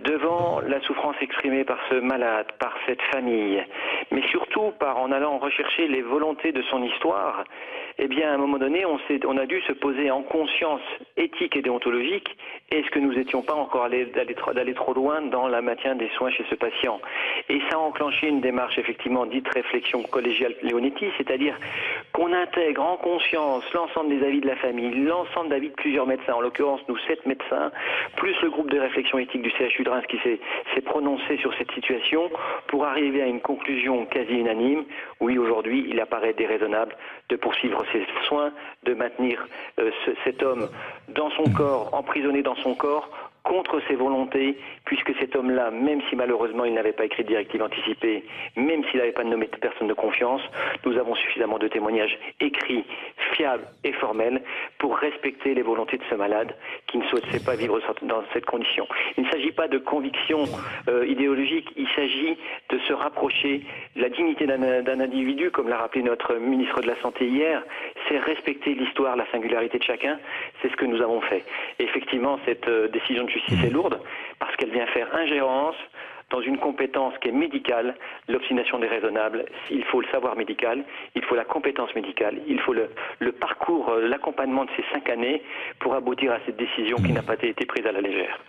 devant la souffrance exprimée par ce malade, par cette famille, mais surtout en allant rechercher les volontés de son histoire, eh bien, à un moment donné, on a dû se poser en conscience éthique et déontologique, est-ce que nous n'étions pas encore d'aller trop loin dans le maintien des soins chez ce patient? Et ça a enclenché une démarche, effectivement, dite réflexion collégiale Leonetti, c'est-à-dire qu'on intègre en conscience l'ensemble des avis de la famille, l'ensemble d'avis de plusieurs médecins, en l'occurrence, nous 7 médecins, plus le groupe de réflexion éthique du CHU de Reims qui s'est prononcé sur cette situation pour arriver à une conclusion quasi unanime. Oui, aujourd'hui, il apparaît déraisonnable de poursuivre ses soins, de maintenir cet homme dans son corps, emprisonné dans son corps, contre ses volontés, puisque cet homme-là, même si malheureusement il n'avait pas écrit de directive anticipée, même s'il n'avait pas nommé de personne de confiance, nous avons suffisamment de témoignages écrits, fiables et formels pour respecter les volontés de ce malade qui ne souhaitait pas vivre dans cette condition. Il ne s'agit pas de conviction idéologique, il s'agit de se rapprocher. La dignité d'un individu, comme l'a rappelé notre ministre de la Santé hier, c'est respecter l'histoire, la singularité de chacun. C'est ce que nous avons fait. Et effectivement, cette décision de justice est lourde parce qu'elle vient faire ingérence dans une compétence qui est médicale, l'obstination déraisonnable. Il faut le savoir médical, il faut la compétence médicale, il faut le parcours, l'accompagnement de ces 5 années pour aboutir à cette décision qui n'a pas été prise à la légère.